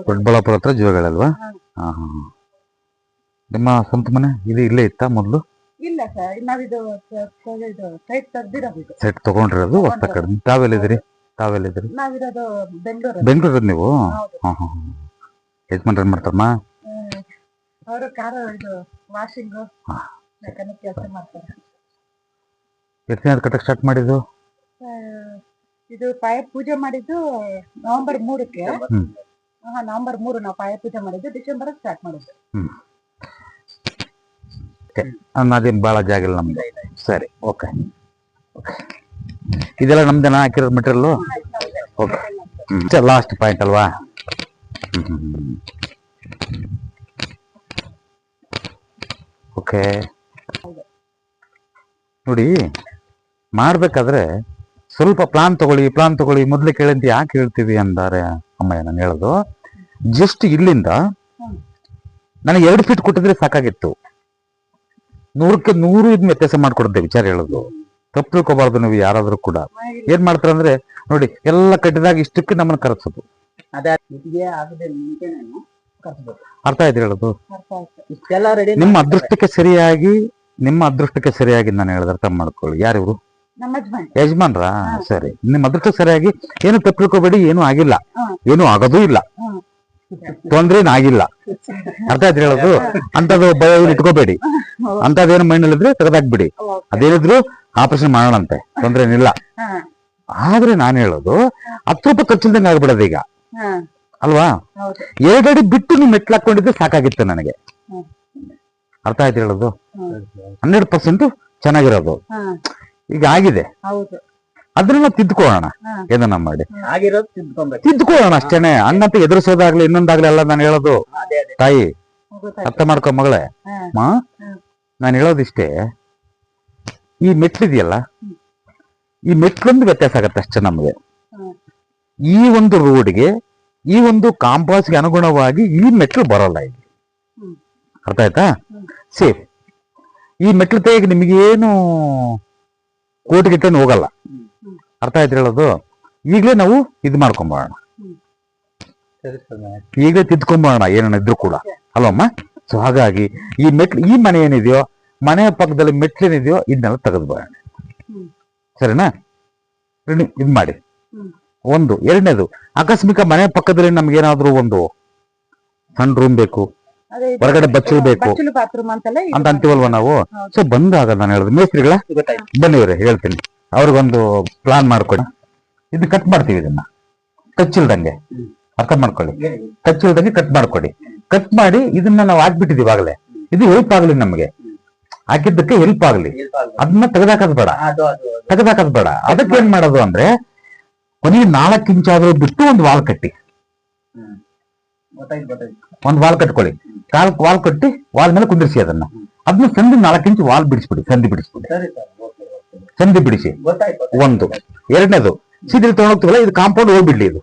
ದೊಡ್ಡಬಳ್ಳಾಪುರ ಹತ್ರ ಜೀವಗಳಲ್ವಾ? ಹಾ ಹಾ. ನಿಮ್ಮ ಸ್ವಂತ ಮನೆ ಇದು ಇಲ್ಲೇ ಇತ್ತಾ ಮೊದಲು? ಇಲ್ಲ ಸರ್, ನಾವಿದು ಸೈಟ್ ತೆಗ್ದಿರೋದು. ಸೆಟ್ ತಗೊಂಡಿರೋದು ಹೊಸ ಕಡೆ. ತಾವೆಲ್ಲಿದ್ದೀರಿ? ನಾವಿರೋದು ಬೆಂಗಳೂರು. ಬೆಂಗಳೂರಲ್ಲಿ ನೀವು? ಹಾ ಹಾ. ಯಜಮಾನ್ರು ಏನ್ ಮಾಡ್ತಾರಮ್ಮ? ಅವರು ಕಾರ್ ಇದು ವಾಷಿಂಗ್ ಮೆಕ್ಯಾನಿಕ್ ಕೆಲಸ ಮಾಡ್ತಾರೆ. ಎಷ್ಟು ದಿನ ಕಟ್ಟಕ್ಕೆ ಸ್ಟಾರ್ಟ್ ಮಾಡಿದ್ದು? ಇದು ಪಾಯ ಪೂಜೆ ಮಾಡಿದ್ದು ನವೆಂಬರ್ 3ಕ್ಕೆ. ನವೆಂಬರ್ 3 ನಾವು ಪಾಯ ಪೂಜೆ ಮಾಡಿದ್ದು, ಡಿಸೆಂಬರ್ ಸ್ಟಾರ್ಟ್ ಮಾಡಿದ್ದು. ಅದೇನು ಭಾಳ ಜಾಗ ಇಲ್ಲ ನಮ್ದು. ಸರಿ, ಓಕೆ. ಇದೆಲ್ಲ ನಮ್ದೇನಾ ಹಾಕಿರೋದು ಮೆಟೀರಿಯಲ್ಲು? ಓಕೆ, ಲಾಸ್ಟ್ ಪಾಯಿಂಟ್ ಅಲ್ವಾ? ಓಕೆ ನೋಡಿ, ಮಾಡ್ಬೇಕಾದ್ರೆ ಸ್ವಲ್ಪ ಪ್ಲಾನ್ ತಗೊಳ್ಳಿ ಮೊದಲೇ ಕೇಳಂತ ಯಾಕೆ ಹೇಳ್ತೀವಿ ಅಂತಾರೆ ಅಮ್ಮಯ್ಯ. ನಾನು ಹೇಳೋದು ಜಸ್ಟ್ ಇಲ್ಲಿಂದ ನನಗೆ 2 ಫೀಟ್ ಕೊಟ್ಟಿದ್ರೆ ಸಾಕಾಗಿತ್ತು. 100ಕ್ಕೆ 100 ಇದನ್ನ ವ್ಯತ್ಯಾಸ ಮಾಡ್ಕೊಡುತ್ತೆ. ವಿಚಾರ ಹೇಳೋದು ತಪ್ಪು ತಿಳ್ಕೊಬಾರ್ದು. ನೀವು ಯಾರಾದ್ರೂ ಕೂಡ ಏನ್ ಮಾಡ್ತಾರಂದ್ರೆ ನೋಡಿ, ಎಲ್ಲ ಕಟ್ಟಿದಾಗ ಇಷ್ಟಕ್ಕೆ ನಮ್ಮನ್ನ ಕರೆಸೋದು. ಅರ್ಥ ಆಯ್ತು ಹೇಳೋದು? ನಿಮ್ಮ ಅದೃಷ್ಟಕ್ಕೆ ಸರಿಯಾಗಿ ನಾನು ಹೇಳಿದ್ರೆ ಅರ್ಥ ಮಾಡ್ಕೊಳ್ಳಿ. ಯಾರಿವ್ರು? ಯಜಮಾನ್ರ? ಸರಿ, ನಿಮ್ಮ ಅದೃಷ್ಟಕ್ಕೆ ಸರಿಯಾಗಿ ಏನು ತಪ್ಪು ತಿಳ್ಕೊಬೇಡಿ. ಏನು ಆಗಿಲ್ಲ, ಏನು ಆಗೋದೂ ಇಲ್ಲ, ತೊಂದ್ರೇನು ಆಗಿಲ್ಲ. ಅರ್ಥ ಆಯ್ತು ಹೇಳೋದು? ಅಂತದ್ದು ಭಯ ಇಟ್ಕೋಬೇಡಿ. ಅಂತದೇನು ಮೈಂಡ್ ಇದ್ರೆ ತೆಗೆದಾಕ್ಬಿಡಿ. ಅದೇನಿದ್ರು ಆಪರೇಷನ್ ಮಾಡೋಣಂತೆ, ತೊಂದ್ರೆ ಏನಿಲ್ಲ. ಆದ್ರೆ ನಾನು ಹೇಳೋದು 10 ರೂಪಾಯಿ ಖರ್ಚಿಲ್ದಂಗೆ ಆಗ್ಬಿಡೋದು ಈಗ ಅಲ್ವಾ? 2 ಅಡಿ ಬಿಟ್ಟು ನೀವು ಮೆಟ್ಲು ಹಾಕೊಂಡಿದ್ರೆ ಸಾಕಾಗಿತ್ತು ನನಗೆ. ಅರ್ಥ ಆಯ್ತು ಹೇಳೋದು? 100% ಚೆನ್ನಾಗಿರೋದು ಈಗ ಆಗಿದೆ. ಅದನ್ನ ತಿದ್ದುಕೊಳ್ಳೋಣ, ಏನನ್ನ ಮಾಡಿ ತಿದ್ದುಕೊಳ್ಳೋಣ ಅಷ್ಟೇನೆ. ಹಂಗಂತ ಎದುರಿಸೋದಾಗ್ಲಿ ಇನ್ನೊಂದಾಗ್ಲಿ ಅಲ್ಲ ನಾನು ಹೇಳೋದು. ತಾಯಿ ಅರ್ಥ ಮಾಡ್ಕೊ ಮಗಳೇ. ನಾನು ಹೇಳೋದಿಷ್ಟೇ, ಈ ಮೆಟ್ಲಿದೆಯಲ್ಲ, ಈ ಮೆಟ್ಲೊಂದು ವ್ಯತ್ಯಾಸ ಆಗತ್ತೆ ಅಷ್ಟೇ ನಮಗೆ. ಈ ಒಂದು ರೋಡ್ಗೆ, ಈ ಒಂದು ಕಾಂಪಾಸ್ಗೆ ಅನುಗುಣವಾಗಿ ಈ ಮೆಟ್ಲು ಬರೋಲ್ಲ ಇಲ್ಲಿ. ಅರ್ಥ ಆಯ್ತಾ? ಸೇಫ್. ಈ ಮೆಟ್ಲು ತೆಗೆ ನಿಮಗೇನು ಕೋಟಿಗಿಟ್ಟೇನು ಹೋಗಲ್ಲ. ಅರ್ಥ ಆಯ್ತು ಹೇಳೋದು? ಈಗಲೇ ನಾವು ಇದು ಮಾಡ್ಕೊಂಬೋಣ, ಈಗಲೇ ತಿದ್ಕೊಂಬೋಣ ಏನನ್ನ ಇದ್ರು ಕೂಡ ಅಲ್ವಮ್ಮ? ಸೊ ಹಾಗಾಗಿ ಈ ಮೆಟ್ಲು, ಈ ಮನೆ ಏನಿದೆಯೋ, ಮನೆಯ ಪಕ್ಕದಲ್ಲಿ ಮೆಟ್ಲೇನಿದೆಯೋ ಇದನ್ನೆಲ್ಲ ತೆಗೆದುಬೋಣ. ಸರಿನಾ? ಇದು ಮಾಡಿ. ಒಂದು. ಎರಡನೇದು, ಆಕಸ್ಮಿಕ ಮನೆ ಪಕ್ಕದಲ್ಲಿ ನಮ್ಗೇನಾದ್ರೂ ಒಂದು ಸಣ್ಣ ರೂಮ್ ಬೇಕು, ಹೊರಗಡೆ ಬಚ್ಚಲು ಬೇಕು ಅಂತ ಅಂತೀವಲ್ವ ನಾವು. ಸೊ ಬಂದಾಗ ನಾನು ಹೇಳುದು, ಮೇಸ್ತ್ರಿಗಳ ಬನ್ನಿವ್ರೆ ಹೇಳ್ತೀನಿ, ಅವ್ರಿಗೊಂದು ಪ್ಲಾನ್ ಮಾಡ್ಕೊಡಿ. ಇದನ್ನ ಕಟ್ ಮಾಡ್ತೀವಿ, ಇದನ್ನ ಕಚ್ಚಿಲ್ದಂಗೆ. ಅರ್ಥ ಮಾಡ್ಕೊಳ್ಳಿ, ಕಚ್ಚಿಲ್ದಂಗೆ ಕಟ್ ಮಾಡ್ಕೊಡಿ. ಕಟ್ ಮಾಡಿ ಇದನ್ನ ನಾವು ಹಾಕ್ಬಿಟ್ಟಿದೀವಿ ಆಗಲೇ. ಇದು ಹೆಲ್ಪ್ ಆಗ್ಲಿ ನಮ್ಗೆ, ಹಾಕಿದ್ದಕ್ಕೆ ಹೆಲ್ಪ್ ಆಗ್ಲಿ. ಅದನ್ನ ತೆಗೆದಾಕದ್ ಬೇಡ. ಅದಕ್ಕೆ ಏನ್ ಮಾಡೋದು ಅಂದ್ರೆ, ಕೊನೆಗೆ 4 ಇಂಚಾದ್ರೂ ಬಿಟ್ಟು ಒಂದು ವಾಲ್ ಕಟ್ಟಿ, ಒಂದು ವಾಲ್ ಕಟ್ಕೊಳ್ಳಿ. ವಾಲ್ ಕಟ್ಟಿ ವಾಲ್ ಮೇಲೆ ಕುಂದಿರಿಸಿ ಅದನ್ನ ಸಂಧಿ 4 ಇಂಚು ವಾಲ್ ಬಿಡಿಸ್ಬಿಡಿ. ಸಂಧಿ ಬಿಡಿಸಿ. ಒಂದು. ಎರಡನೇದು, ಸೀದಿಲ್ ತಗೊಂಡೋಗ್ತೀವಲ್ಲ, ಇದು ಕಾಂಪೌಂಡ್ ಹೋಗ್ಬಿಡ್ಲಿ. ಇದು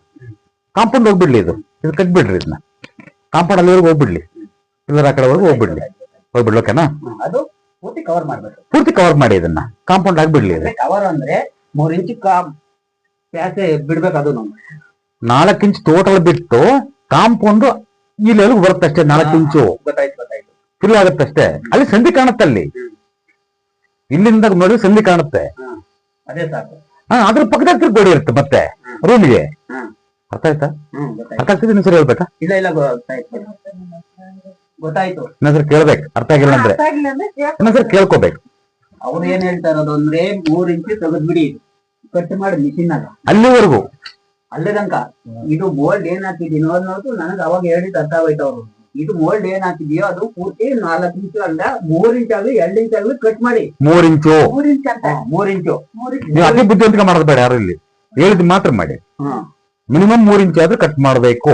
ಕಟ್ಬಿಡ್ರಿ. ಇದನ್ನ ಕಾಂಪೌಂಡ್ ಅಲ್ಲಿವರೆಗೂ ಹೋಗ್ಬಿಡ್ಲಿ, ಇಲ್ಲರ ಆ ಕಡೆವರೆಗೂ ಹೋಗ್ಬಿಡ್ಲಿ. ಓಕೆನಾ? ಪೂರ್ತಿ ಕವರ್ ಮಾಡಿ ಇದನ್ನ ಕಾಂಪೌಂಡ್ ಆಗಿಬಿಡ್ಲಿ. ಕವರ್ ಅಂದ್ರೆ 3 ಇಂಚು ಪ್ಯಾಸೆ ಬಿಡ್ಬೇಕು. ಅದು 4 ಇಂಚು ಟೋಟಲ್ ಬಿಟ್ಟು ಕಾಂಪೌಂಡ್ ಇಲ್ಲಿ ಬರುತ್ತಷ್ಟೇ. 4 ಇಂಚು ಫುಲ್ ಆಗುತ್ತಷ್ಟೇ. ಅಲ್ಲಿ ಸಂಧಿ ಕಾಣುತ್ತೆ, ಅಲ್ಲಿ ಇಲ್ಲಿಂದ ನೋಡಿ ಸಂಧಿ ಕಾಣುತ್ತೆ. ಅದ್ರ ಪಕ್ಕದಾಗ ಗೋಡೆ ಇರುತ್ತೆ ಮತ್ತೆ ರೂಮ್ಗೆ. ಅರ್ಥ ಆಯ್ತಾ? ಅರ್ಥ ಆಗ್ತಿದೆ? ಇನ್ನೊಂದ್ಸರಿ ಹೇಳ್ಬೇಕಾ? ಗೊತ್ತಾಯ್ತು. ಇನ್ನೊಂದ್ಸರಿ ಕೇಳ್ಬೇಕು. ಅರ್ಥ ಆಗಿಲ್ಲ ಅಂದ್ರೆ ಇನ್ನೊಂದ್ಸರಿ ಕೇಳ್ಕೋಬೇಕು. ಅವ್ರು ಏನ್ ಹೇಳ್ತಾ ಇರೋದು ಅಂದ್ರೆ 3 ಇಂಚು ತೆಗೆದ್ಬಿಡಿ, ಕಟ್ ಮಾಡಿ ಮಿಷಿನ್ ಆಗ ಅಲ್ಲಿವರೆಗೂ. ಅಲ್ಲೇ ತನಕ ಇದು ಮೋಲ್ಡ್ ಏನ್ ಹಾಕಿದೀನೋ ಅನ್ನೋದು ನನಗೆ ಅವಾಗ ಹೇಳಿದ್ ಅರ್ಥ ಆಗೋಯ್ತು ಅವ್ರು. ಇದು ಮೋಲ್ಡ್ ಏನ್ ಹಾಕಿದೆಯೋ ಅದು ಪೂರ್ತಿ 4 ಇಂಚು ಅಲ್ಲ, 3 ಇಂಚ್ ಆಗಲಿ 2 ಇಂಚ್ ಆಗಲಿ ಕಟ್ ಮಾಡಿ. 3 ಇಂಚು 3 ಇಂಚು ನೀವು ಅತಿ ಬುದ್ಧಿವಂತಿಕೆ ಮಾಡೋದು ಬೇಡ. ಯಾರು ಇಲ್ಲಿ ಹೇಳಿದ್ ಮಾತ್ರ ಮಾಡಿ. ಮಿನಿಮಮ್ 3 ಇಂಚ್ ಆದ್ರೂ ಕಟ್ ಮಾಡಬೇಕು.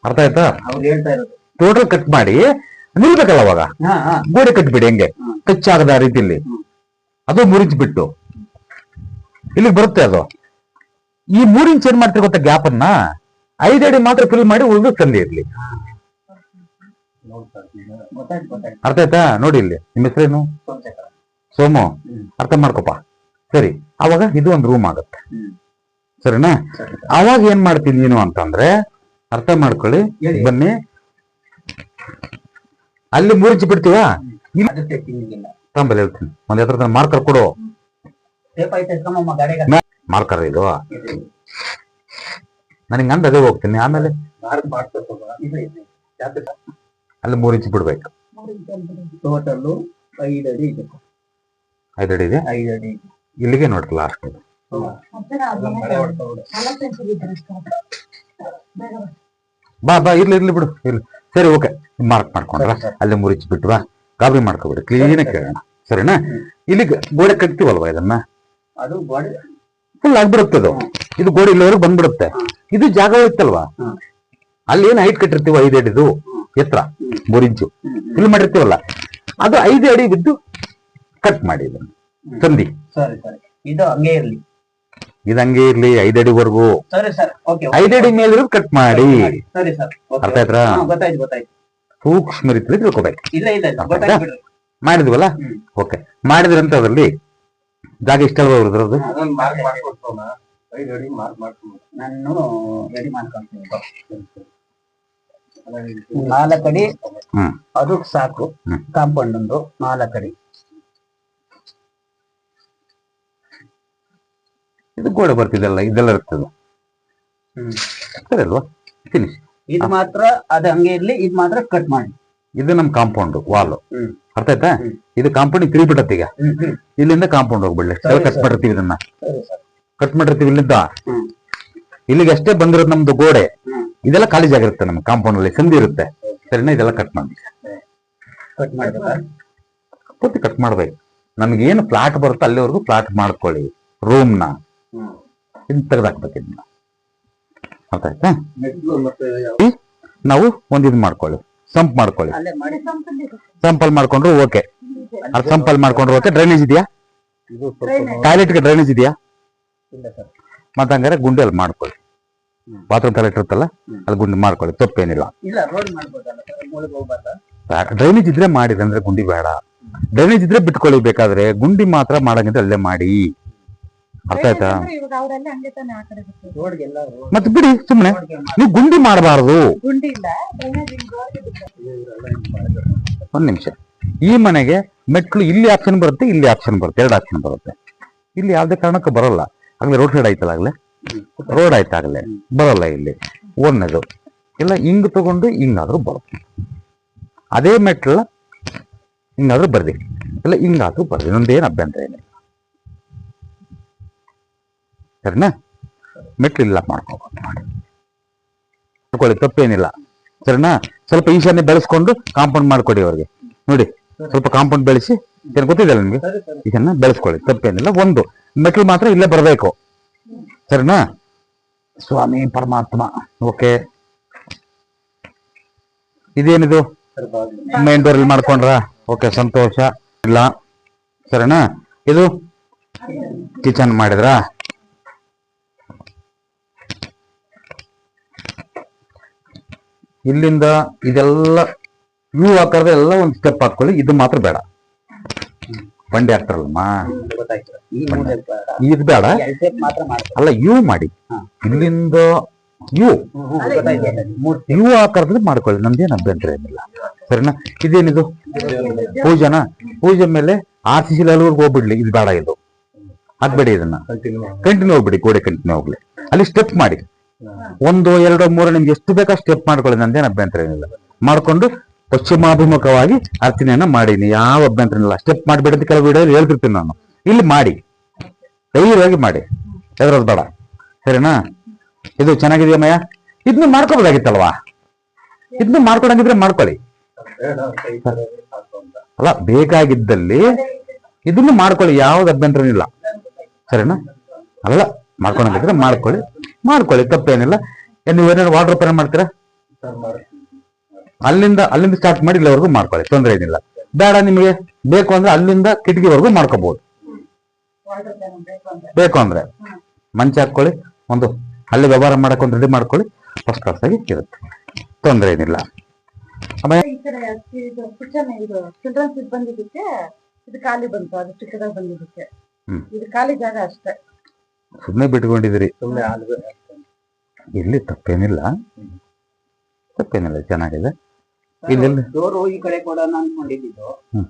ಅರ್ಥ ಆಯ್ತಾ? ಅವ್ರು ಹೇಳ್ತಾ ಇರೋದು ಟೋಟಲ್ ಕಟ್ ಮಾಡಿ ನಿಲ್ಬೇಕಲ್ಲ ಅವಾಗ. ಗೋಡೆ ಕಟ್ಬಿಡಿ ಹೆಂಗೆ ಕಚ್ಚಾಗದ ರೀತಿಯಲ್ಲಿ. ಅದು 3 ಇಂಚ್ ಬಿಟ್ಟು ಇಲ್ಲಿಗೆ ಬರುತ್ತೆ. ಅದು ಈ 3 ಇಂಚ್ ಏನ್ ಮಾಡ್ತೀರಿ ಗೊತ್ತಾ? ಗ್ಯಾಪ್ ಅನ್ನ 5 ಅಡಿ ಮಾತ್ರ ಫಿಲ್ ಮಾಡಿ ಉಳಿದು ತಂದೆ ಇರ್ಲಿ. ಅರ್ಥ ಆಯ್ತಾ? ನೋಡಿ ಇಲ್ಲಿ ನಿಮ್ಮ ಹೆಸರೇನು? ಸೋಮು. ಅರ್ಥ ಮಾಡ್ಕೊಪ್ಪ. ಸರಿ, ಅವಾಗ ಇದು ಒಂದು ರೂಮ್ ಆಗುತ್ತೆ. ಸರಿನಾ? ಅವಾಗ ಏನ್ ಮಾಡ್ತೀನಿ ನೀನು ಅಂತಂದ್ರೆ, ಅರ್ಥ ಮಾಡ್ಕೊಳ್ಳಿ. ಹೇಳಿ. ಬನ್ನಿ, ಅಲ್ಲಿ ಮುರಿಸಿ ಬಿಡ್ತೀವ. ಅದು setting ಇಲ್ಲ. ತಂಬಲ್ಲಿ ಹೇಳ್ತೀನಿ, ಒಂದ್ ಎತ್ತರ ಮಾರ್ಕರ್ ಕೊಡು. ಟೇಪ್ ಐತೆ ಎತ್ಕೊಂಬಮ್ಮ ಗಾಡಿಗೆ. ಮಾರ್ಕರ್ ಇದು ನನಗೆ ಅಂದ ಅದೇ ಹೋಗ್ತೀನಿ. ಆಮೇಲೆ ಅಲ್ಲಿ 3 ಇಂಚ್ ಬಿಡ್ಬೇಕು. ಟೋಟಲ್ 5 ಅಡಿ ಇದೆ. 5 ಅಡಿ ಇದೆ. 5 ಅಡಿ ಇಲ್ಲಿಗೆ ನೋಡ್ರಿ ಲಾಸ್ಟ್. ಬಾ ಬಾ, ಇರ್ಲಿ ಬಿಡು, ಇರ್ಲಿ. ಸರಿ, ಓಕೆ. ಮಾರ್ಕ್ ಮಾಡ್ಕೊಂಡ್ರ ಅಲ್ಲಿ 3 ಇಂಚ್ ಬಿಟ್ವಾ, ಗಾಬರಿ ಮಾಡ್ಕೊಬಿಡಿ, ಕ್ಲೀನ್ ಕೇಳೋಣ. ಸರಿನಾ? ಇಲ್ಲಿಗೆ ಗೋಡೆ ಕಟ್ತೀವಲ್ವಾ, ಇದನ್ನ ಅದು ಗೋಡೆ ಫುಲ್ ಆಗ್ಬಿಡುತ್ತೆ. ಅದು ಇದು ಗೋಡೆ ಇಲ್ಲಿವರೆಗೂ ಬಂದ್ಬಿಡುತ್ತೆ. ಇದು ಜಾಗ ಇತ್ತಲ್ವಾ, ಅಲ್ಲಿ ಏನ್ ಹೈಟ್ ಕಟ್ಟಿರ್ತೀವ 5 ಅಡಿದು ಎತ್ತರ, 3 ಇಂಚು ಇಲ್ಲಿ ಮಾಡಿರ್ತೀವಲ್ಲ, ಅದು 5 ಅಡಿ ಬಿದ್ದು ಕಟ್ ಮಾಡಿ ಇದನ್ನ ತಂದಿ. ಸರಿ ಸರಿ, ಇದು ಹಂಗೆ ಇರ್ಲಿ. ಇದು ಹಂಗೆ ಇರ್ಲಿ 5 ಅಡಿವರೆಗೂ. ಸರಿ ಸರ್, ಓಕೆ. 5 ಅಡಿ ಮೇಲಿರೋ ಕಟ್ ಮಾಡಿ. ಸರಿ ಸರ್, ಅರ್ಥ ಆಯ್ತಾ? ಗೊತ್ತಾಯ್ತು. ಸೂಕ್ಷ್ಮ ರೀತಿಯಲ್ಲಿ ತಿಳ್ಕೊಬೇಕು. ಇಲ್ಲ ಗೊತ್ತಾಯ್ತು ಬಿಡ್ರಿ. ಮಾಡಿದ್ವಲ್ಲ, ಓಕೆ. ಮಾಡಿದ್ರಂತ ಅದ್ರಲ್ಲಿ ಜಾಗ ಇಷ್ಟ ಅಲ್ವಾ ಇದ್ರದ್ದು? ನಾನು ರೆಡಿ ಮಾಡ್ಕೊಂತೀನಿ. 4 ಅಡಿ ಅದು ಸಾಕು. ಕಾಂಪೌಂಡ್ ಒಂದು 4 ಅಡಿ. ಇದು ಗೋಡೆ ಬರ್ತಿದೆಲ್ಲ, ಇದೆಲ್ಲ ಇರ್ತದೆ. ಸರಿ ಅಲ್ವಾ? ಫಿನಿಶ್. ಇದು ಮಾತ್ರ ಅದು ಹಂಗೆ ಇರ್ಲಿ, ಇದು ಮಾತ್ರ ಕಟ್ ಮಾಡಿ. ಇದು ನಮ್ ಕಾಂಪೌಂಡ್ ವಾಲ್. ಅರ್ಥ ಆಯ್ತಾ? ಇದು ಕಾಂಪೌಂಡ್ ತಿರುಗಿಬಿಟ್ಟತ್. ಈಗ ಇಲ್ಲಿಂದ ಕಾಂಪೌಂಡ್ ಹೋಗ್ಬಿಡ್ಲಿ. ಕಟ್ ಮಾಡಿರ್ತೀವಿ, ಇದನ್ನ ಕಟ್ ಮಾಡಿರ್ತೀವಿ. ಇಲ್ಲಿಂದ ಇಲ್ಲಿಗೆ ಅಷ್ಟೇ ಬಂದಿರೋದು ನಮ್ದು ಗೋಡೆ. ಇದೆಲ್ಲ ಖಾಲಿ ಜಾಗ ಇರುತ್ತೆ ನಮ್ ಕಾಂಪೌಂಡ್ ಅಲ್ಲಿ, ಸಂಧಿ ಇರುತ್ತೆ. ಸರಿನಾ? ಇದೆಲ್ಲ ಕಟ್ ಮಾಡಿ ಪೂರ್ತಿ ಕಟ್ ಮಾಡ್ಬೇಕು. ನಮ್ಗೆ ಏನು ಫ್ಲಾಟ್ ಬರುತ್ತೋ ಅಲ್ಲಿವರೆಗೂ ಫ್ಲಾಟ್ ಮಾಡ್ಕೊಳ್ಳಿ. ರೂಮ್ನ ಇನ್ನು ತೆಗೆದಾಕ್ಬೇಕು. ಇದನ್ನ ಅರ್ಥ ಆಯ್ತಾ? ನಾವು ಒಂದ್ ಇದು ಮಾಡ್ಕೊಳ್ಳಿ, ಸಂಪ್ ಮಾಡ್ಕೊಳ್ಳಿ. ಸಂಪಲ್ ಮಾಡ್ಕೊಂಡ್ರು ಓಕೆ. ಅದು ಸಂಪಲ್ ಮಾಡ್ಕೊಂಡ್ರು ಓಕೆ. ಡ್ರೈನೇಜ್ ಇದೆಯಾ? ಟಾಯ್ಲೆಟ್ಗೆ ಡ್ರೈನೇಜ್ ಇದೆಯಾ? ಮತ್ತೆ ಹಂಗಾರೆ ಗುಂಡಿ ಅಲ್ಲಿ ಮಾಡ್ಕೊಳ್ಳಿ. ಬಾತ್ರೂಮ್ ಟಾಯ್ಲೆಟ್ ಇರುತ್ತಲ್ಲ, ಅಲ್ಲಿ ಗುಂಡಿ ಮಾಡ್ಕೊಳ್ಳಿ, ತಪ್ಪೇನಿಲ್ಲ. ಡ್ರೈನೇಜ್ ಇದ್ರೆ ಮಾಡಿದ್ರೆ ಅಂದ್ರೆ ಗುಂಡಿ ಬೇಡ. ಡ್ರೈನೇಜ್ ಇದ್ರೆ ಬಿಟ್ಕೊಳ್ಳಿ, ಬೇಕಾದ್ರೆ ಗುಂಡಿ ಮಾತ್ರ ಮಾಡಂಗಿದ್ರೆ ಅಲ್ಲೇ ಮಾಡಿ. ಅರ್ಥ ಆಯ್ತಾ? ಮತ್ತೆ ಬಿಡಿ ಸುಮ್ನೆ, ನೀವು ಗುಂಡಿ ಮಾಡಬಾರದು. ಒಂದ್ ನಿಮಿಷ. ಈ ಮನೆಗೆ ಮೆಟ್ಲು ಇಲ್ಲಿ ಆಪ್ಷನ್ ಬರುತ್ತೆ, ಇಲ್ಲಿ ಆಪ್ಷನ್ ಬರುತ್ತೆ, 2 ಆಪ್ಷನ್ ಬರುತ್ತೆ. ಇಲ್ಲಿ ಯಾವ್ದೇ ಕಾರಣಕ್ಕೂ ಬರೋಲ್ಲ. ಆಗ್ಲೇ ರೋಡ್ ಸೈಡ್ ಆಯ್ತಲ್ಲ, ಆಗ್ಲೇ ರೋಡ್ ಆಯ್ತಾಗಲೇ ಬರೋಲ್ಲ ಇಲ್ಲಿ. ಒಂದನೇದು ಇಲ್ಲ, ಹಿಂಗ್ ತಗೊಂಡು ಹಿಂಗಾದ್ರೂ ಬರುತ್ತೆ. ಅದೇ ಮೆಟ್ಲ ಹಿಂಗಾದ್ರೂ ಬರ್ದಿ, ಇಲ್ಲ ಹಿಂಗಾದ್ರೂ ಬರ್ದಿ, ಇನ್ನೊಂದೇನು ಅಭ್ಯಂತರ ಏನಿಲ್ಲ. ಸರಿನಾ? ಮೆಟ್ಲು ಇಲ್ಲ ಮಾಡ್ಕೊಳ್ಳಿ, ತಪ್ಪೇನಿಲ್ಲ. ಸರಿನಾ? ಸ್ವಲ್ಪ ಈಶಾನ್ಯ ಬೆಳೆಸ್ಕೊಂಡು ಕಾಂಪೌಂಡ್ ಮಾಡ್ಕೊಡಿ ಅವ್ರಿಗೆ. ನೋಡಿ, ಸ್ವಲ್ಪ ಕಾಂಪೌಂಡ್ ಬೆಳೆಸಿ, ಏನ್ ಗೊತ್ತಿದೆ ನಿಮ್ಗೆ, ಈಶಾನ್ಯ ಬೆಳೆಸ್ಕೊಳ್ಳಿ, ತಪ್ಪೇನಿಲ್ಲ. ಒಂದು ಮೆಟ್ಲು ಮಾತ್ರ ಇಲ್ಲೇ ಬರಬೇಕು. ಸರಿನಾ? ಸ್ವಾಮಿ ಪರಮಾತ್ಮ. ಓಕೆ. ಇದೇನಿದು ಮೇನ್ ಡೋರ್ ಇಲ್ಲಿ ಮಾಡ್ಕೊಂಡ್ರ? ಓಕೆ, ಸಂತೋಷ. ಇಲ್ಲ, ಸರಿನಾ? ಇದು ಕಿಚನ್ ಮಾಡಿದ್ರ? ಇಲ್ಲಿಂದ ಇದೆಲ್ಲ ಯೂ ಆಕಾರದ ಎಲ್ಲ ಒಂದು ಸ್ಟೆಪ್ ಹಾಕೊಳ್ಳಿ. ಇದು ಮಾತ್ರ ಬೇಡ, ಬಂಡಿ ಹಾಕ್ತಾರಲ್ಲಮ್ಮ, ಇದು ಬೇಡ. ಅಲ್ಲ, ಯೂ ಮಾಡಿ. ಇಲ್ಲಿಂದ ಯೂ ಆಕಾರದಲ್ಲಿ ಮಾಡ್ಕೊಳ್ಳಿ, ನಮ್ದೇನು ಅಭ್ಯಂತರ ಏನಿಲ್ಲ. ಸರಿನಾ? ಇದೇನಿದು ಪೂಜೆನಾ? ಪೂಜೆ ಮೇಲೆ RCC ಲೆವೆಲ್ವರೆಗೂ ಹೋಗ್ಬಿಡ್ಲಿ. ಇದು ಬೇಡ, ಇದು ಹಾಕ್ಬೇಡಿ. ಇದನ್ನ ಕಂಟಿನ್ಯೂ ಹೋಗ್ಬಿಡಿ, ಗೋಡೆ ಕಂಟಿನ್ಯೂ ಹೋಗ್ಲಿ. ಅಲ್ಲಿ ಸ್ಟೆಪ್ ಮಾಡಿ, 1, 2, 3 ನಿಮ್ಗೆ ಎಷ್ಟು ಬೇಕಾ ಸ್ಟೆಪ್ ಮಾಡ್ಕೊಳ್ಳಿ, ನಂದೇನು ಅಭ್ಯಂತರ ಏನಿಲ್ಲ. ಮಾಡ್ಕೊಂಡು ಪಶ್ಚಿಮಾಭಿಮುಖವಾಗಿ ಅರ್ಚನೆಯನ್ನ ಮಾಡೀನಿ, ಯಾವ ಅಭ್ಯಂತರ ಇಲ್ಲ. ಸ್ಟೆಪ್ ಮಾಡಿಬಿಡೋದು ಕೆಲವು ವಿಡಿಯೋ ಹೇಳ್ತಿರ್ತೀನಿ ನಾನು. ಇಲ್ಲಿ ಮಾಡಿ, ಧೈರ್ಯವಾಗಿ ಮಾಡಿ, ಎದುರೋದು ಬೇಡ. ಸರಿನಾ? ಇದು ಚೆನ್ನಾಗಿದೆಯಮ್ಮಯ್ಯ. ಇದನ್ನ ಮಾಡ್ಕೋಬೋದಾಗಿತ್ತಲ್ವಾ? ಇದನ್ನ ಮಾಡ್ಕೊಡಂಗಿದ್ರೆ ಮಾಡ್ಕೊಳ್ಳಿ. ಅಲ್ಲ, ಬೇಕಾಗಿದ್ದಲ್ಲಿ ಇದನ್ನು ಮಾಡ್ಕೊಳ್ಳಿ, ಯಾವ್ದು ಅಭ್ಯಂತರ ಇಲ್ಲ. ಸರಿನಾ? ಅಲ್ಲ, ಮಾಡ್ಕೊಳಂಗಿದ್ರೆ ಮಾಡ್ಕೊಳ್ಳಿ, ತಪ್ಪೇನಿಲ್ಲ. ನೀವೇನಾದ್ರು ವಾಟರ್ ಓಪನ್ ಮಾಡ್ತೀರಾ? ಅಲ್ಲಿಂದ ಸ್ಟಾರ್ಟ್ ಮಾಡಿ ಇಲ್ಲಿವರೆಗೂ ಮಾಡ್ಕೊಳ್ಳಿ, ತೊಂದರೆ ಏನಿಲ್ಲ. ಬೇಡ ನಿಮಗೆ ಬೇಕು ಅಂದ್ರೆ ಅಲ್ಲಿಂದ ಕಿಟಕಿವರೆಗೂ ಮಾಡ್ಕೋಬಹುದು. ಬೇಕು ಅಂದ್ರೆ ಮಂಚ ಹಾಕೊಳ್ಳಿ, ಒಂದು ಅಲ್ಲಿ ವ್ಯವಹಾರ ಮಾಡಕ್ ಒಂದು ರೆಡಿ ಮಾಡ್ಕೊಳ್ಳಿ, ಫಸ್ಟ್ ಕ್ಲಾಸ್ ಆಗಿ ಇರುತ್ತೆ, ತೊಂದರೆ ಏನಿಲ್ಲ. ಚಿಲ್ಡ್ರನ್ಸ್ ಬಂದಿದ್ದಕ್ಕೆ ಇದು ಖಾಲಿ ಬಂತು, ಅದು ಚಿಕ್ಕದಾಗ ಬಂದಿದ್ದಕ್ಕೆ ಇದು ಖಾಲಿ ಜಾಗ ಅಷ್ಟೇ. ಸುಮ್ಮನೆ ಬಿಟ್ಕೊಂಡಿದ್ರಿ, ಇಲ್ಲಿ ತಪ್ಪೇನಿಲ್ಲ. ತಪ್ಪೇನಿಲ್ಲ, ಚೆನ್ನಾಗಿದೆ. ಇಲ್ಲಿ ಡೋರು ಈ ಕಡೆ ಕೊಡೋಣ ಅನ್ಕೊಂಡಿದ್ದು. ಹ್ಮ್.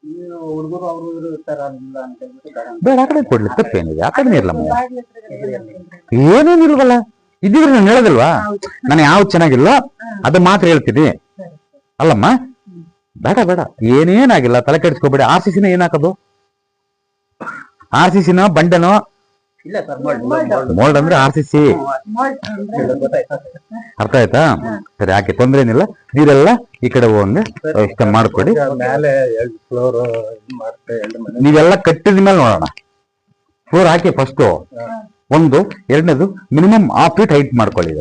ಇನ್ನು ಹುಡುಗರು ಅವರು ಇವರು ಇರ್ತಾರಲ್ಲ ಅಂತ ಹೇಳ್ಬಿಟ್ಟು ಬೇಡ ಅಂತ. ಬೇಡ, ಆ ಕಡೆ ಕೊಡ್ಲಿ, ತಪ್ಪೇನಿದೆ, ಆ ಕಡೆ ಇರ್ಲಮ್ಮ. ಬಾಗ್ಲ ಹತ್ರ ಏನೇನಿಲ್ವಲ್ಲ, ಇದ್ದಿದ್ರೆ ನಾನು ಹೇಳೋದಿಲ್ವಾ, ನಾನು ಯಾವ್ದು ಚೆನ್ನಾಗಿಲ್ಲ ಅದು ಮಾತ್ರ ಹೇಳ್ತೀನಿ ಅಲ್ಲಮ್ಮ. ಬೇಡ ಬೇಡ, ಏನೇನಾಗಿಲ್ಲ, ತಲೆ ಕೆಡಿಸ್ಕೋಬೇಡಿ. RCC ಏನ್ ಹಾಕೋದು? RCC ಬಂಡೆನೋ? ಇಲ್ಲ ಸರ್, ಮೋಲ್ಡ್ ಅಂದ್ರೆ RCC, ಗೊತ್ತಾಯ್ತಾ? ಅರ್ಥ ಆಯ್ತಾ? ಸರಿ, ಹಾಕಿ, ತೊಂದ್ರೆ ಏನಿಲ್ಲ. ನೀರೆಲ್ಲ ಈ ಕಡೆ ಹೋಗಂಗೆ ವ್ಯವಸ್ಥೆ ಮಾಡ್ಕೊಡಿ. ಮೇಲೆ 2 ಫ್ಲೋರ್ ನೀವೆಲ್ಲ ಕಟ್ಟಿದ ಮೇಲೆ ನೋಡೋಣ. ಫ್ಲೋರ್ ಹಾಕಿ ಫಸ್ಟ್ ಒಂದು, ಎರಡನೇದು ಮಿನಿಮಮ್ 1/2 ಫೀಟ್ ಹೈಟ್ ಮಾಡ್ಕೊಳ್ಳಿ.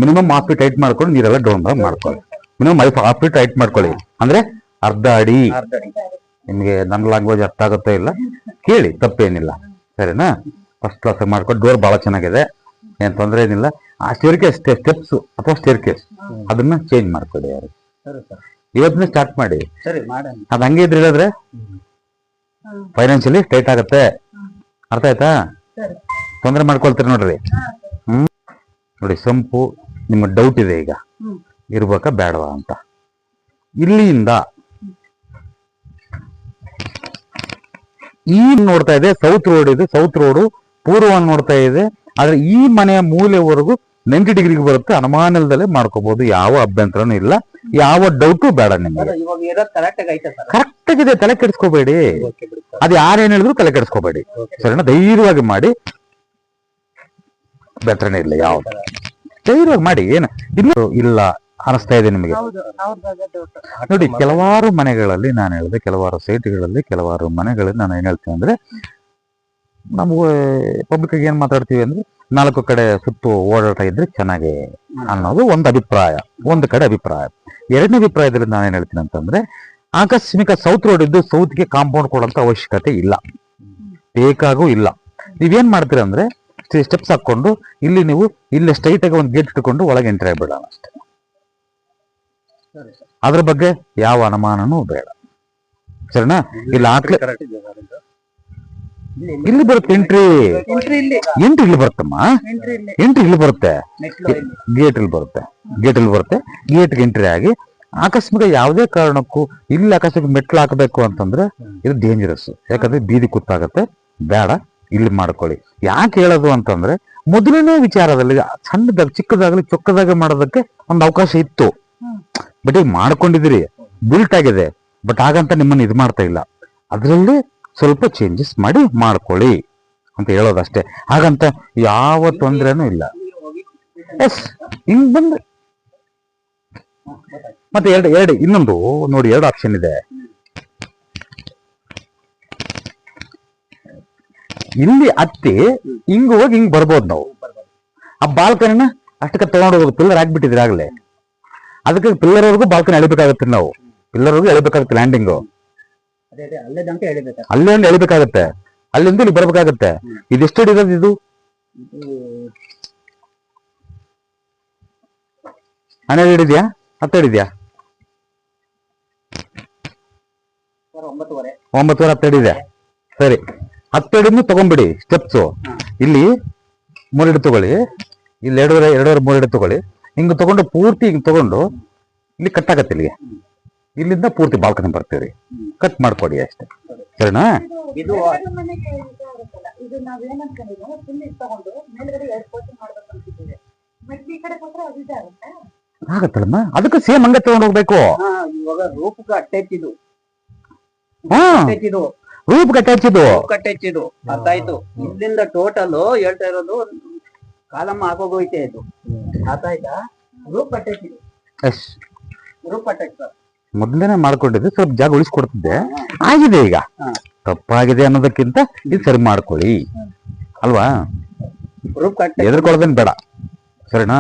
ಮಿನಿಮಮ್ 1/2 ಫೀಟ್ ಹೈಟ್ ಮಾಡ್ಕೊಂಡು ನೀರೆಲ್ಲ ಡೌನ್ ಮಾಡ್ಕೊಳ್ಳಿ. ಮಿನಿಮಮ್ 1/2 ಫೀಟ್ ಹೈಟ್ ಮಾಡ್ಕೊಳ್ಳಿ, ಅಂದ್ರೆ ಅರ್ಧ ಅಡಿ. ನಿಮ್ಗೆ ನನ್ನ ಲ್ಯಾಂಗ್ವೇಜ್ ಅರ್ಥ ಆಗುತ್ತೋ ಇಲ್ಲ ಕೇಳಿ, ತಪ್ಪೇನಿಲ್ಲ, ಸರಿನಾ? ಫಸ್ಟ್ ಕ್ಲಾಸ್ ಮಾಡ್ಕೊಂಡು ಡೋರ್ ಬಹಳ ಚೆನ್ನಾಗಿದೆ, ಏನ್ ತೊಂದರೆ ಏನಿಲ್ಲ. ಆ ಸ್ಟೆಪ್ಸ್ ಅಥವಾ ಸ್ಟೇರ್ ಕೇಸ್ ಅದನ್ನ ಚೇಂಜ್ ಮಾಡ್ಕೊಡಿ. ಯಾರು ಇವತ್ತಿನ ಸ್ಟಾರ್ಟ್ ಮಾಡಿ, ಸರಿ ಮಾಡೋಣ. ಅದ್ ಹಂಗೆ ಇದ್ರೆ ಹೇಳಿದ್ರೆ ಫೈನಾನ್ಷಿಯಲಿ ಟೈಟ್ ಆಗತ್ತೆ. ಅರ್ಥ ಆಯ್ತಾ? ತೊಂದರೆ ಮಾಡ್ಕೊಳ್ತೀರಿ ನೋಡ್ರಿ. ನೋಡಿ, ಸಂಪು ನಿಮ್ಮ ಡೌಟ್ ಇದೆ ಈಗ, ಇರ್ಬೇಕಾ ಬೇಡವಾ ಅಂತ. ಇಲ್ಲಿಂದ ಈ ನೋಡ್ತಾ ಇದೆ ಸೌತ್ ರೋಡ್ ಇದೆ, ಸೌತ್ ರೋಡ್ ಪೂರ್ವ ನೋಡ್ತಾ ಇದೆ. ಆದ್ರೆ ಈ ಮನೆಯ ಮೂಲೆವರೆಗೂ 90 ಡಿಗ್ರಿಗೆ ಬರುತ್ತೆ, ಅನುಮಾನದಲ್ಲೇ ಮಾಡ್ಕೋಬಹುದು, ಯಾವ ಅಭ್ಯಂತರನೂ ಇಲ್ಲ, ಯಾವ ಡೌಟು ಬೇಡ ನಿಮಗೆ. ಇವಾಗ ಇರೋದು ಕರೆಕ್ಟ್ ಆಗಿ ಕರೆಕ್ಟ್ ಆಗಿದೆ, ತಲೆ ಕೆಡಿಸ್ಕೋಬೇಡಿ. ಅದು ಯಾರೇನ್ ಹೇಳಿದ್ರು ತಲೆ ಕೆಡಿಸ್ಕೋಬೇಡಿ, ಸರಿನಾ? ಧೈರ್ಯವಾಗಿ ಮಾಡಿ, ಬೆಟ್ರನೇ ಇಲ್ಲ, ಯಾವ್ದು ಧೈರ್ಯವಾಗಿ ಮಾಡಿ. ಏನು ಇಲ್ಲ ಅನಿಸ್ತಾ ಇದೆ ನಿಮಗೆ? ನೋಡಿ, ಕೆಲವಾರು ಮನೆಗಳಲ್ಲಿ ನಾನು ಹೇಳಿದೆ, ಕೆಲವಾರು ಸೈಟ್ಗಳಲ್ಲಿ, ಕೆಲವಾರು ಮನೆಗಳಲ್ಲಿ ನಾನು ಏನ್ ಹೇಳ್ತೀನಿ ಅಂದ್ರೆ, ನಾವು ಪಬ್ಲಿಕ್ ಆಗಿ ಏನ್ ಮಾತಾಡ್ತೀವಿ ಅಂದ್ರೆ, 4 ಕಡೆ ಸುತ್ತು ಓಡಾಟ ಇದ್ರೆ ಚೆನ್ನಾಗಿ ಅನ್ನೋದು ಒಂದು ಅಭಿಪ್ರಾಯ, ಒಂದು ಕಡೆ ಅಭಿಪ್ರಾಯ. ಎರಡನೇ ಅಭಿಪ್ರಾಯದಲ್ಲಿ ನಾನು ಏನ್ ಹೇಳ್ತೀನಿ ಅಂತಂದ್ರೆ, ಆಕಸ್ಮಿಕ ಸೌತ್ ರೋಡ್ ಇದ್ದು ಸೌತ್ಗೆ ಕಾಂಪೌಂಡ್ ಕೊಡೋಂತ ಅವಶ್ಯಕತೆ ಇಲ್ಲ, ಬೇಕಾಗೂ ಇಲ್ಲ. ನೀವೇನ್ ಮಾಡ್ತೀರ ಅಂದ್ರೆ, ಸ್ಟೆಪ್ಸ್ ಹಾಕೊಂಡು ಇಲ್ಲಿ ನೀವು ಇಲ್ಲಿ ಸ್ಟ್ರೈಟ್ ಆಗಿ ಒಂದು ಗೇಟ್ ಇಟ್ಕೊಂಡು ಒಳಗೆ ಎಂಟ್ರಿ ಆಗ್ಬಿಡೋಣ ಅಷ್ಟೇ. ಅದ್ರ ಬಗ್ಗೆ ಯಾವ ಅನುಮಾನನೂ ಬೇಡ, ಸರಿನಾ? ಇಲ್ಲಿ ಹಾಕ್ಲಿ, ಇಲ್ಲಿ ಬರುತ್ತೆ ಎಂಟ್ರಿ ಇಲ್ಲಿ ಬರುತ್ತಮ್ಮ, ಎಂಟ್ರಿ ಇಲ್ಲಿ ಬರುತ್ತೆ, ಗೇಟ್ ಇಲ್ಲಿ ಬರುತ್ತೆ, ಗೇಟ್ಗೆ ಎಂಟ್ರಿ ಆಗಿ ಆಕಸ್ಮಿಕ ಯಾವುದೇ ಕಾರಣಕ್ಕೂ ಇಲ್ಲಿ ಆಕಸ್ಮಿಕ ಮೆಟ್ಲು ಹಾಕಬೇಕು ಅಂತಂದ್ರೆ ಇದು ಡೇಂಜರಸ್. ಯಾಕಂದ್ರೆ ಬೀದಿ ಕುತ್ತಾಗತ್ತೆ, ಬೇಡ, ಇಲ್ಲಿ ಮಾಡ್ಕೊಳ್ಳಿ. ಯಾಕೆ ಹೇಳೋದು ಅಂತಂದ್ರೆ, ಮೊದಲನೇ ವಿಚಾರದಲ್ಲಿ ಸಣ್ಣದಾಗ ಚಿಕ್ಕದಾಗಲಿ ಚೊಕ್ಕದಾಗ ಮಾಡೋದಕ್ಕೆ ಒಂದು ಅವಕಾಶ ಇತ್ತು, ಬಟ್ ಈಗ ಮಾಡ್ಕೊಂಡಿದ್ದೀರಿ, ಬಿಲ್ಟ್ ಆಗಿದೆ. ಬಟ್ ಹಾಗಂತ ನಿಮ್ಮನ್ನ ಇದು ಮಾಡ್ತಾ ಇಲ್ಲ, ಅದರಲ್ಲಿ ಸ್ವಲ್ಪ ಚೇಂಜಸ್ ಮಾಡಿ ಮಾಡ್ಕೊಳ್ಳಿ ಅಂತ ಹೇಳೋದಷ್ಟೇ. ಹಾಗಂತ ಯಾವ ತೊಂದರೆನೂ ಇಲ್ಲ. ಎಸ್, ಹಿಂಗ್ ಬಂದ್ ಮತ್ತೆ ಎರಡು ಇನ್ನೊಂದು ನೋಡಿ, 2 ಆಪ್ಷನ್ ಇದೆ. ಇಲ್ಲಿ ಹತ್ತಿ ಹಿಂಗ್ ಹೋಗಿ ಹಿಂಗ್ ಬರ್ಬೋದು ನಾವು. ಆ ಬಾಲ್ಕನಿನ ಅಷ್ಟಕ್ಕೆ ತಗೊಂಡು ಹೋಗೋದು, ಪಿಲ್ಲರ್ ಹಾಕ್ಬಿಟ್ಟಿದ್ರಿ ಆಗ್ಲೇ, ಅದಕ್ಕೆ ಪಿಲ್ಲರ್ ವರ್ಗೂ ಬಾಲ್ಕನಿ ಎಳಿಬೇಕಾಗತ್ತೆ, ನಾವು ಪಿಲ್ಲರ್ ವರ್ಗೂ ಎಳಿಬೇಕಾಗತ್ತೆ, ಲ್ಯಾಂಡಿಂಗು ಅಲ್ಲೇ ಒಂದು ಎಳಿಬೇಕಾಗತ್ತೆ, ಅಲ್ಲಿಂದ ಇಲ್ಲಿ ಬರ್ಬೇಕಾಗತ್ತೆ. ಇದೆಷ್ಟು ಹಿಡಿಯೋದು? ಇದು 12 ಹಿಡಿದ್ಯಾ, 10 ಹಿಡಿದ್ಯಾ? 9 10 ಹಿಡಿದೆ. ಸರಿ, 10 ಹಿಡಿದ್ನು ತಗೊಂಡ್ಬಿಡಿ ಸ್ಟೆಪ್ಸು. ಇಲ್ಲಿ 3 ಹಿಡಿ ತಗೊಳ್ಳಿ, ಇಲ್ಲಿ 2.5 3 ಹಿಡಿ ತಗೊಳ್ಳಿ. ಹಿಂಗ್ ತಗೊಂಡು ಪೂರ್ತಿ ಹಿಂಗ್ ತಗೊಂಡು ಇಲ್ಲಿ ಕಟ್ ಆಗತ್ತೆ, ಇಲ್ಲಿಂದ ಪೂರ್ತಿ ಬಾಲ್ಕನಿ ಬರ್ತೀವಿ, ಕಟ್ ಮಾಡ್ಕೊಡಿ ಅಷ್ಟೇ, ಸರಿನಾ? ಇದು ನಾವೇನ್ ಅನ್ಕೊಂಡಿದ್ವಿ, ಫುಲ್ ತಗೊಂಡು ಮೇಲ್ಗಡೆ 2 ಪೋರ್ಷನ್ ಮಾಡ್ಬೇಕು ಅಂತಿದ್ದೀವಿ. ಮೆಟ್ಲು ಈ ಕಡೆ ಕೊಟ್ರೆ ಅದಿದೆ ಆಗುತ್ತೆ, ಆಗತ್ತಲ್ಲಮ್ಮ. ಅದಕ್ಕೆ ಸೇಮ್ ಹಂಗೆ ತಗೊಂಡು ಹೋಗ್ಬೇಕು. ಇವಾಗ ರೂಪಕ್ಕೆ ಅಟ್ಯಾಚ್ ಇದು, ರೂಪಕ್ಕೆ ಅಟ್ಯಾಚ್ ಇದು ಅರ್ಥ ಆಯ್ತು. ಇಲ್ಲಿಂದ ಟೋಟಲ್ ಹೇಳ್ತಾ ಇರೋದು ಕಾಲಮ್ಮ ಆಗೋಗೋಯ್ತೆ ಇದು, ಅರ್ಥ ಆಯ್ತಾ? ರೂಪ್ ಅಟ್ಯಾಚ್ ಇದು, ರೂಪ್ ಅಟ್ಯಾಚ್ ಸರ್. ಮೊದಲೇನೆ ಮಾಡ್ಕೊಂಡಿದ್ದೆ, ಸ್ವಲ್ಪ ಜಾಗ ಉಳಿಸ್ಕೊಡ್ತಿದ್ದೆ, ಆಗಿದೆ. ಈಗ ತಪ್ಪಾಗಿದೆ ಅನ್ನೋದಕ್ಕಿಂತ ಇದು ಸರಿ ಮಾಡ್ಕೊಳ್ಳಿ ಅಲ್ವಾ? ರೂಪ್ ಎದುರ್ಕೊಳ್ಳೋದೇನ್ ಬೇಡ, ಸರಿನಾ?